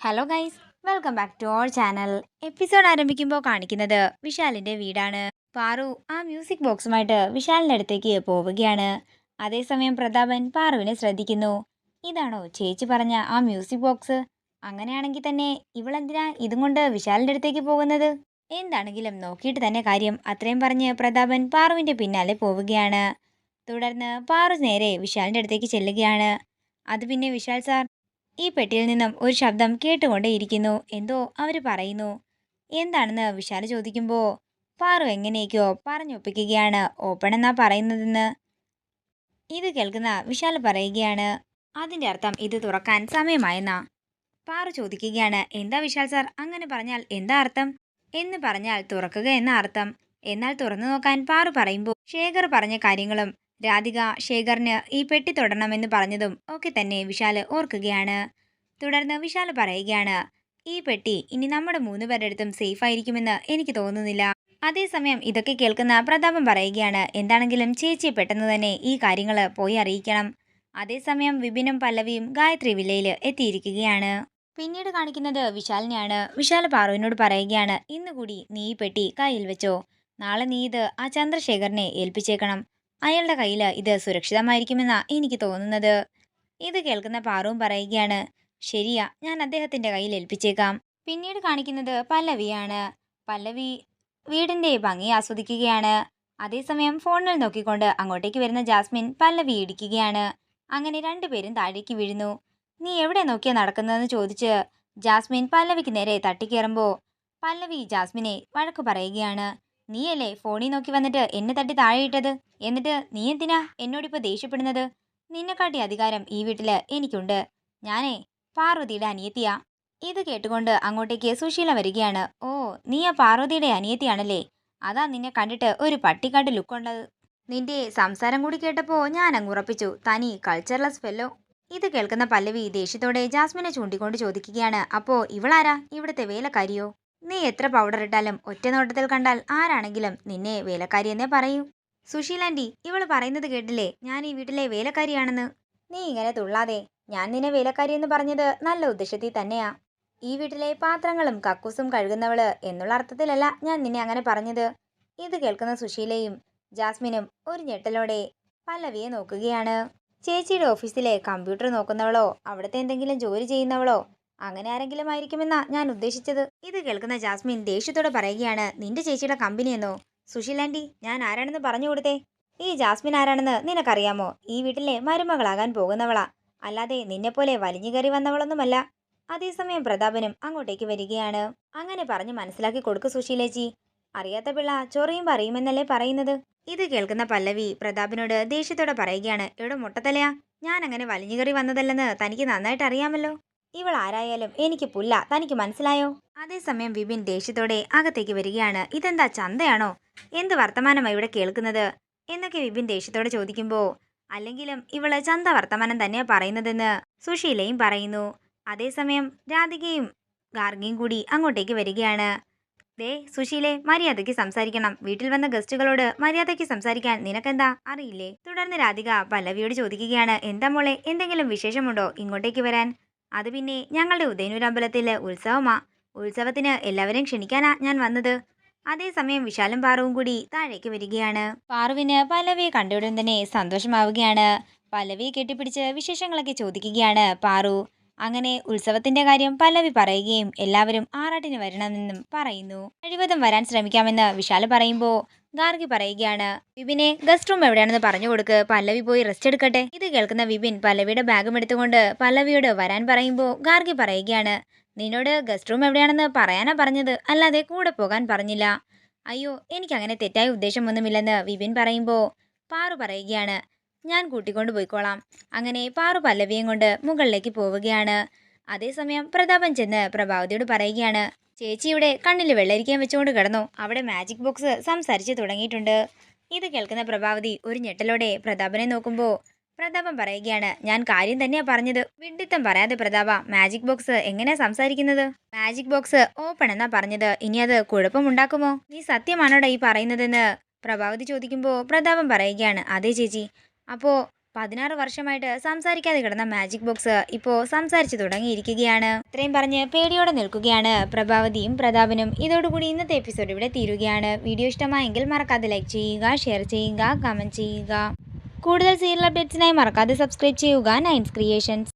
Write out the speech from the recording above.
Hello guys, welcome back to our channel. Episode ആരംഭിക്കുമ്പോൾ കാണിക്കുന്നത് വിശാലിന്റെ വീടാണ്. പാറു ആ മ്യൂസിക് ബോക്സുമായിട്ട് വിശാലിന്റെ അടുത്തേക്ക് പോവുകയാണ്. അതേസമയം പ്രതാപൻ പാറുവിനെ ശ്രദ്ധിക്കുന്നു. ഇതാണോ ചേച്ചി പറഞ്ഞ ആ മ്യൂസിക് ബോക്സ്? അങ്ങനെയാണെങ്കിൽ തന്നെ ഇവളെന്തിനാ ഇതും കൊണ്ട് വിശാലിന്റെ അടുത്തേക്ക് പോകുന്നത്? എന്താണെങ്കിലും നോക്കിയിട്ട് തന്നെ കാര്യം. അത്രയും പറഞ്ഞ് പ്രതാപൻ പാറുവിന്റെ പിന്നാലെ പോവുകയാണ്. തുടർന്ന് പാറു നേരെ വിശാലിന്റെ അടുത്തേക്ക് ചെല്ലുകയാണ്. അത് പിന്നെ വിശാൽ സാർ, ഈ പെട്ടിയിൽ നിന്നും ഒരു ശബ്ദം കേട്ടുകൊണ്ടേയിരിക്കുന്നു. എന്തോ അവര് പറയുന്നു. എന്താണെന്ന് വിശാല് ചോദിക്കുമ്പോൾ പാറു എങ്ങനെയൊക്കെയോ പറഞ്ഞൊപ്പിക്കുകയാണ്. ഓപ്പൺ എന്നാ പറയുന്നതെന്ന്. ഇത് കേൾക്കുന്ന വിശാല് പറയുകയാണ്, അതിന്റെ അർത്ഥം ഇത് തുറക്കാൻ സമയമായെന്നാ. പാറു ചോദിക്കുകയാണ്, എന്താ വിശാൽ സാർ അങ്ങനെ പറഞ്ഞാൽ എന്താ അർത്ഥം? എന്ന് പറഞ്ഞാൽ തുറക്കുക എന്ന അർത്ഥം. എന്നാൽ തുറന്നു നോക്കാൻ പാറു പറയുമ്പോൾ ശേഖർ പറഞ്ഞ കാര്യങ്ങളും രാധിക ശേഖറിന് ഈ പെട്ടി തൊടണമെന്ന് പറഞ്ഞതും ഒക്കെ തന്നെ വിശാല് ഓർക്കുകയാണ്. തുടർന്ന് വിശാല് പറയുകയാണ്, ഈ പെട്ടി ഇനി നമ്മുടെ 3 പേരുടെ അടുത്തും സേഫ് ആയിരിക്കുമെന്ന് എനിക്ക് തോന്നുന്നില്ല. അതേസമയം ഇതൊക്കെ കേൾക്കുന്ന പ്രതാപം പറയുകയാണ്, എന്താണെങ്കിലും ചേച്ചിയെ പെട്ടെന്ന് തന്നെ ഈ കാര്യങ്ങൾ പോയി അറിയിക്കണം. അതേസമയം വിപിനും പല്ലവിയും ഗായത്രി വില്ലയിൽ എത്തിയിരിക്കുകയാണ്. പിന്നീട് കാണിക്കുന്നത് വിശാലിനെയാണ്. വിശാൽ പാറുവിനോട് പറയുകയാണ്, ഇന്ന് കൂടി നീ ഈ പെട്ടി കയ്യിൽ വെച്ചോ. നാളെ നീ ഇത് ആ ചന്ദ്രശേഖരനെ ഏൽപ്പിച്ചേക്കണം. അയാളുടെ കയ്യിൽ ഇത് സുരക്ഷിതമായിരിക്കുമെന്നാ എനിക്ക് തോന്നുന്നത്. ഇത് കേൾക്കുന്ന പാറുവും പറയുകയാണ്, ശരിയാ, ഞാൻ അദ്ദേഹത്തിന്റെ കയ്യിൽ ഏൽപ്പിച്ചേക്കാം. പിന്നീട് കാണിക്കുന്നത് പല്ലവിയാണ്. പല്ലവി വീടിന്റെ ഭംഗി ആസ്വദിക്കുകയാണ്. അതേസമയം ഫോണിൽ നോക്കിക്കൊണ്ട് അങ്ങോട്ടേക്ക് വരുന്ന ജാസ്മിൻ പല്ലവി ഇടിക്കുകയാണ്. അങ്ങനെ രണ്ടുപേരും താഴേക്ക് വീഴുന്നു. നീ എവിടെ നോക്കിയാ നടക്കുന്നതെന്ന് ചോദിച്ച് ജാസ്മിൻ പല്ലവിക്ക് നേരെ തട്ടിക്കേറുമ്പോ പല്ലവി ജാസ്മിനെ വഴക്കു പറയുകയാണ്. നീയല്ലേ ഫോണിൽ നോക്കി വന്നിട്ട് എന്നെ തട്ടി താഴെയിട്ടത്? എന്നിട്ട് നീ എന്തിനാ എന്നോടിപ്പോ ദേഷ്യപ്പെടുന്നത്? നിന്നെക്കാട്ടി അധികാരം ഈ വീട്ടില് എനിക്കുണ്ട്. ഞാനേ പാർവതിയുടെ അനിയത്തിയാ. ഇത് കേട്ടുകൊണ്ട് അങ്ങോട്ടേക്ക് സുശീല വരികയാണ്. ഓ, നീ ആ പാർവതിയുടെ അനിയത്തിയാണല്ലേ? അതാ നിന്നെ കണ്ടിട്ട് ഒരു പട്ടിക്കാട്ട് ലുക്കുണ്ടത്. നിന്റെ സംസാരം കൂടി കേട്ടപ്പോ ഞാൻ അങ്ങ് ഉറപ്പിച്ചു, തനി കൾച്ചർലെസ് ഫെല്ലോ. ഇത് കേൾക്കുന്ന പല്ലവി ദേഷ്യത്തോടെ ജാസ്മിനെ ചൂണ്ടിക്കൊണ്ട് ചോദിക്കുകയാണ്, അപ്പോ ഇവളാരാ? ഇവിടുത്തെ വേലക്കാരിയോ? നീ എത്ര പൗഡർ ഇട്ടാലും ഒറ്റ നോട്ടത്തിൽ കണ്ടാൽ ആരാണെങ്കിലും നിന്നെ വേലക്കാരിയെന്നേ പറയൂ. സുശീലാൻറ്റി, ഇവള് പറയുന്നത് കേട്ടില്ലേ, ഞാൻ ഈ വീട്ടിലെ വേലക്കാരിയാണെന്ന്. നീ ഇങ്ങനെ തുള്ളാതെ. ഞാൻ നിന്നെ വേലക്കാരിയെന്ന് പറഞ്ഞത് നല്ല ഉദ്ദേശത്തിൽ തന്നെയാ. ഈ വീട്ടിലെ പാത്രങ്ങളും കക്കൂസും കഴുകുന്നവള് എന്നുള്ള അർത്ഥത്തിലല്ല ഞാൻ നിന്നെ അങ്ങനെ പറഞ്ഞത്. ഇത് കേൾക്കുന്ന സുശീലയും ജാസ്മിനും ഒരു ഞെട്ടലോടെ പല്ലവിയെ നോക്കുകയാണ്. ചേച്ചിയുടെ ഓഫീസിലെ കമ്പ്യൂട്ടർ നോക്കുന്നവളോ അവിടുത്തെ എന്തെങ്കിലും ജോലി ചെയ്യുന്നവളോ അങ്ങനെ ആരെങ്കിലും ആയിരിക്കുമെന്നാ ഞാൻ ഉദ്ദേശിച്ചത്. ഇത് കേൾക്കുന്ന ജാസ്മിൻ ദേഷ്യത്തോടെ പറയുകയാണ്, നിന്റെ ചേച്ചിയുടെ കമ്പനിയെന്നോ? സുശീലാൻറ്റി, ഞാൻ ആരാണെന്ന് പറഞ്ഞു കൊടുത്തേ. ഈ ജാസ്മിൻ ആരാണെന്ന് നിനക്കറിയാമോ? ഈ വീട്ടിലെ മരുമകളാകാൻ പോകുന്നവളാ, അല്ലാതെ നിന്നെപ്പോലെ വലിഞ്ഞു കയറി വന്നവളൊന്നുമല്ല. അതേസമയം പ്രതാപനും അങ്ങോട്ടേക്ക് വരികയാണ്. അങ്ങനെ പറഞ്ഞ് മനസ്സിലാക്കി കൊടുക്കു സുശീലേച്ചി. അറിയാത്ത പിള്ള ചൊറിയും പറയുമെന്നല്ലേ പറയുന്നത്. ഇത് കേൾക്കുന്ന പല്ലവി പ്രതാപനോട് ദേഷ്യത്തോടെ പറയുകയാണ്, എവിടെ മുട്ടത്തലയാ, ഞാൻ അങ്ങനെ വലിഞ്ഞു കയറി വന്നതല്ലെന്ന് തനിക്ക് നന്നായിട്ട് അറിയാമല്ലോ. ഇവൾ ആരായാലും എനിക്ക് പുല്ല, തനിക്ക് മനസ്സിലായോ? അതേസമയം വിപിൻ ദേഷ്യത്തോടെ അകത്തേക്ക് വരികയാണ്. ഇതെന്താ ചന്തയാണോ? എന്ത് വർത്തമാനമാ ഇവിടെ കേൾക്കുന്നത് എന്നൊക്കെ വിപിൻ ദേഷ്യത്തോടെ ചോദിക്കുമ്പോ, അല്ലെങ്കിലും ഇവള് ചന്ത വർത്തമാനം തന്നെയാ പറയുന്നതെന്ന് സുശീലയും പറയുന്നു. അതേസമയം രാധികയും ഗാർഗിയും കൂടി അങ്ങോട്ടേക്ക് വരികയാണ്. ദേ സുശീലെ, മര്യാദയ്ക്ക് സംസാരിക്കണം. വീട്ടിൽ വന്ന ഗസ്റ്റുകളോട് മര്യാദയ്ക്ക് സംസാരിക്കാൻ നിനക്കെന്താ അറിയില്ലേ? തുടർന്ന് രാധിക പല്ലവിയോട് ചോദിക്കുകയാണ്, എന്താ മോളെ, എന്തെങ്കിലും വിശേഷമുണ്ടോ ഇങ്ങോട്ടേക്ക് വരാൻ? അത് പിന്നെ ഞങ്ങളുടെ ഉദയനൂർ അമ്പലത്തിലെ ഉത്സവമാ. ഉത്സവത്തിന് എല്ലാവരെയും ക്ഷണിക്കാനാ ഞാൻ വന്നത്. അതേസമയം വിശാലും പാറുവും കൂടി താഴേക്ക് വരികയാണ്. പാറുവിന് പല്ലവിയെ കണ്ടയുടൻ തന്നെ സന്തോഷമാവുകയാണ്. പല്ലവിയെ കെട്ടിപ്പിടിച്ച് വിശേഷങ്ങളൊക്കെ ചോദിക്കുകയാണ് പാറു. അങ്ങനെ ഉത്സവത്തിന്റെ കാര്യം പല്ലവി പറയുകയും എല്ലാവരും ആറാട്ടിന് വരണമെന്നും പറയുന്നു. കഴിവതും വരാൻ ശ്രമിക്കാമെന്ന് വിശാല് പറയുമ്പോ ഗാർഗി പറയുകയാണ്, വിപിനെ ഗസ്റ്റ് റൂം എവിടെയാണെന്ന് പറഞ്ഞു കൊടുക്ക്, പല്ലവി പോയി റെസ്റ്റ് എടുക്കട്ടെ. ഇത് കേൾക്കുന്ന വിപിൻ പല്ലവിയുടെ ബാഗും എടുത്തുകൊണ്ട് പല്ലവിയോട് വരാൻ പറയുമ്പോ ഗാർഗി പറയുകയാണ്, നിന്നോട് ഗസ്റ്റ് റൂം എവിടെയാണെന്ന് പറയാനാ പറഞ്ഞത്, അല്ലാതെ കൂടെ പോകാൻ പറഞ്ഞില്ല. അയ്യോ, എനിക്കങ്ങനെ തെറ്റായ ഉദ്ദേശമൊന്നുമില്ലെന്ന് വിപിൻ പറയുമ്പോ പാറു പറയുകയാണ്, ഞാൻ കൂട്ടിക്കൊണ്ട് പോയിക്കോളാം. അങ്ങനെ പാറു പല്ലവിയും കൊണ്ട് മുകളിലേക്ക് പോവുകയാണ്. അതേസമയം പ്രതാപൻ ചെന്ന് പ്രഭാവതിയോട് പറയുകയാണ്, ചേച്ചി ഇവിടെ കണ്ണിൽ വെള്ളരിക്കാൻ വെച്ചുകൊണ്ട് കിടന്നു, അവിടെ മാജിക് ബോക്സ് സംസാരിച്ച് തുടങ്ങിയിട്ടുണ്ട്. ഇത് കേൾക്കുന്ന പ്രഭാവതി ഒരു ഞെട്ടലോടെ പ്രതാപനെ നോക്കുമ്പോ പ്രതാപൻ പറയുകയാണ്, ഞാൻ കാര്യം തന്നെയാ പറഞ്ഞത്. വിഡ്ഢിത്തം പറയാതെ പ്രതാപ, മാജിക് ബോക്സ് എങ്ങനെയാ സംസാരിക്കുന്നത്? മാജിക് ബോക്സ് ഓപ്പൺ എന്നാ പറഞ്ഞത്. ഇനി അത് കുഴപ്പമുണ്ടാക്കുമോ? നീ സത്യമാണോടാ ഈ പറയുന്നതെന്ന് പ്രഭാവതി ചോദിക്കുമ്പോൾ പ്രതാപൻ പറയുകയാണ്, അതെ ചേച്ചി. അപ്പോൾ 16 വർഷമായിട്ട് സംസാരിക്കാതെ കിടന്ന മാജിക് ബോക്സ് ഇപ്പോൾ സംസാരിച്ചു തുടങ്ങിയിരിക്കുകയാണ്. ഇത്രയും പറഞ്ഞ് പേടിയോടെ നിൽക്കുകയാണ് പ്രഭാവതിയും പ്രതാപനും. ഇതോടുകൂടി ഇന്നത്തെ എപ്പിസോഡ് ഇവിടെ തീരുകയാണ്. വീഡിയോ ഇഷ്ടമായെങ്കിൽ മറക്കാതെ ലൈക്ക് ചെയ്യുക, ഷെയർ ചെയ്യുക, കമൻറ്റ് ചെയ്യുക. കൂടുതൽ സീരിയൽ അപ്ഡേറ്റ്സിനായി മറക്കാതെ സബ്സ്ക്രൈബ് ചെയ്യുക നയൻസ് ക്രിയേഷൻസ്.